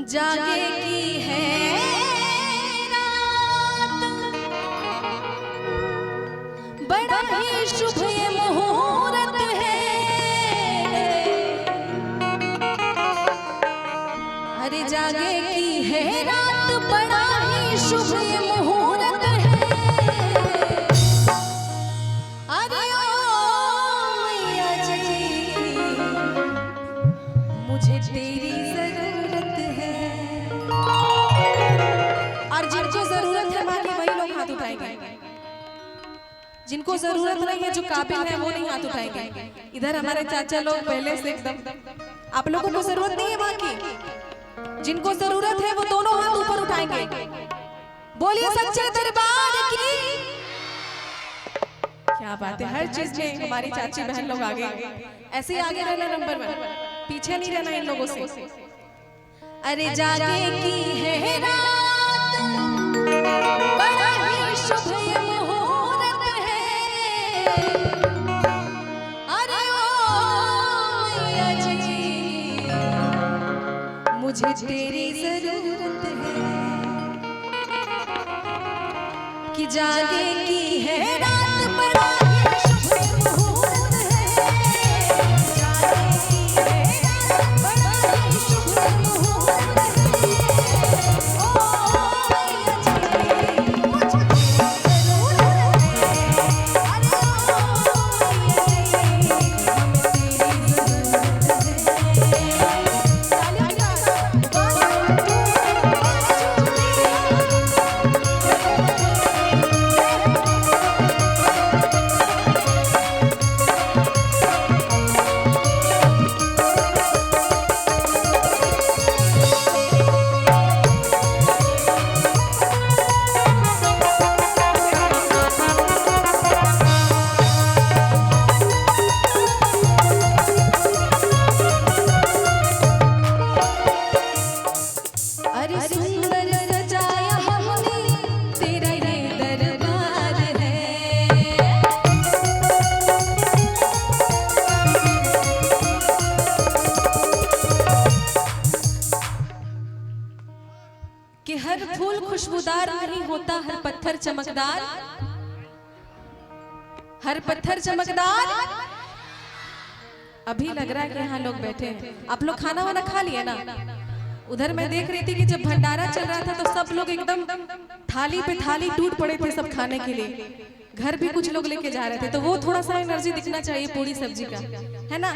जागे की है रात, बड़ा ही शुभ ये मुहूर्त है। अरे जागे की है रात, बड़ा ही शुभ ये मुहूर्त है। अरे ओ मैया जी, मुझे तेरी जरूरत है। और जिनको जरूरत है माँ की वही लोग हाथ उठाएंगे, जिनको जरूरत नहीं है, जो काबिल है वो नहीं हाथ उठाएंगे। इधर हमारे चाचा लोग पहले से एकदम, आप लोगों को जरूरत नहीं है माँ की, जिनको जरूरत है वो दोनों हाथ ऊपर उठाएंगे। बोलिए सच्चे दरबार की। क्या बात है, हर चीज में हमारी चाची बहन लोग आगे, ऐसे ही आगे रहना, नंबर 1, पीछे नहीं रहना इन लोगों से। अरे जागे की है रात, बड़ा ही शुभ ये मुहूर्त है। अरे ओ मैया जी, मुझे तेरी जरूरत है। कि जागे की है रात, बड़ा ही शुभ ये मुहूर्त है। जागे की है रात, बड़ा ही शुभ ये मुहूर्त है। ओ मैया जी, मुझे तेरी जरूरत है। अरे ओ मैया जी, हमें तेरी जरूरत है। तालियां बजा, 1 2 अरे सुंदर सजाया हमने तेरा ये दरबार है। कि हर फूल खुशबूदार नहीं होता, हर पत्थर चमकदार, हर पत्थर चमकदार। अभी लग रहा है कि यहाँ लोग बैठे हैं, आप लोग खाना वाना खा लिए ना? उधर मैं देख रही थी कि जब भंडारा चल रहा था तो सब लोग एकदम थाली पे थाली टूट पड़े थे सब खाने के लिए। घर भी कुछ लोग लेके जा रहे थे, तो वो थोड़ा सा एनर्जी दिखना चाहिए पूरी सब्जी का, है ना?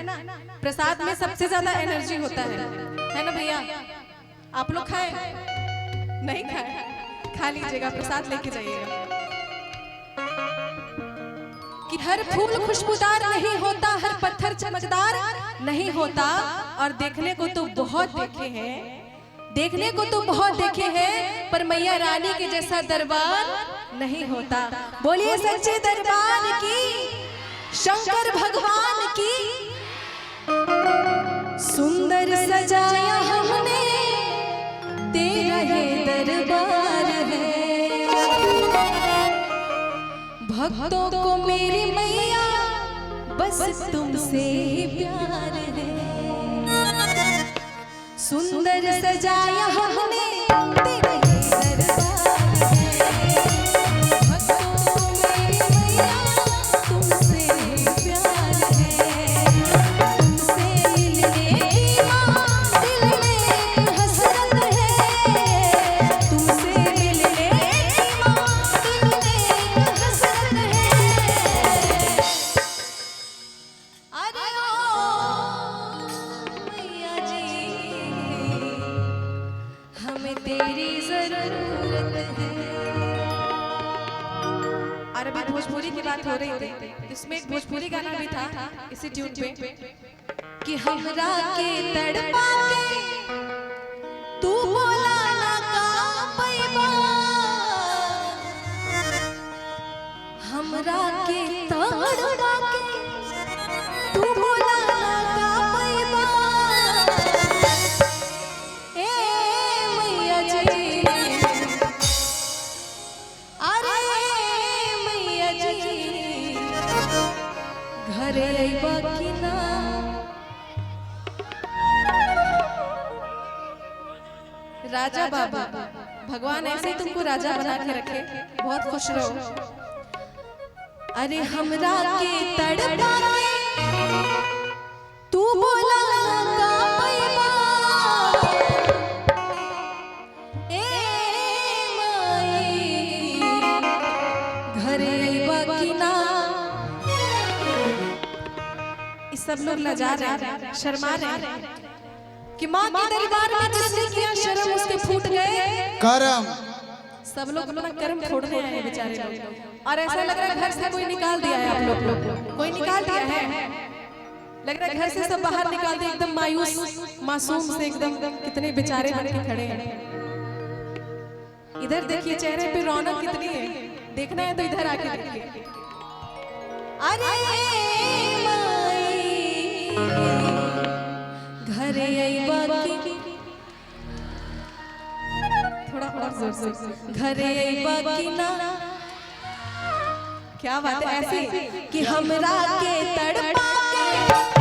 प्रसाद में सबसे ज्यादा एनर्जी होता है ना भैया? आप लोग खाए नहीं? खाए, खा लीजिएगा, प्रसाद लेके जाइएगा। कि हर फूल खुशबूदार नहीं होता, हर पत्थर चमकदार नहीं होता। और देखने को तो बहुत देखे हैं, देखने को तो बहुत देखे हैं, पर मैया रानी के जैसा दरबार नहीं होता। बोलिए सच्चे दरबार की, शंकर भगवान की। सुंदर सजाया हमने तेरा ये दरबार है। भक्तों को मेरी मैया बस तुमसे ही प्यार है। सुंदर सजाया हमने तेरा ये दरबार है। भक्तों को मेरी मैया तुमसे ही प्यार है। तुमसे मिलने की माँ दिल में हसरत है। तुमसे मिलने की माँ दिल में हसरत है। अरे ओ मैया जी, हमें तेरी जरूरत है। और अभी भोजपुरी की बात हो रही थी, इसमें एक भोजपुरी गाना भी था इसी ट्यून पे, कि हमरा के तड़पा के तू बोला ना का पैबा। हमरा के तड़पा के तू बोला ना का पैबा। ए मैया जी, अरे मैया जी, घर अइबा कि ना? राजा बाबू, भगवान ऐसे तुमको राजा बना के रखे, बहुत खुश रहो। अरे हमरा के तड़पा तू बोला का पैबा, ए माई घरे अइबा कि ना। इस सब लोग लजा रहे हैं, शर्मा रहे हैं कि माँ के दरबार में जिसने किया शर्म उसके फूट गए करम। सब लोग अपना कर्म फोड़ने आए हैं बेचारे लोग। और ऐसा लग रहा है घर से कोई निकाल दिया है, आप लोग कोई निकाल दिया है, लग रहा है घर से सब बाहर निकाल दिए, एकदम मायूस मासूम से एकदम कितने बेचारे बन के खड़े हैं। इधर देखिए चेहरे पे रौनक कितनी है, देखना है तो इधर आके देखिए। अरे घरे अइबा की, थोड़ा और जोर से, घरे अइबा की ना। क्या बात है ऐसी कि हमरा के तड़पा के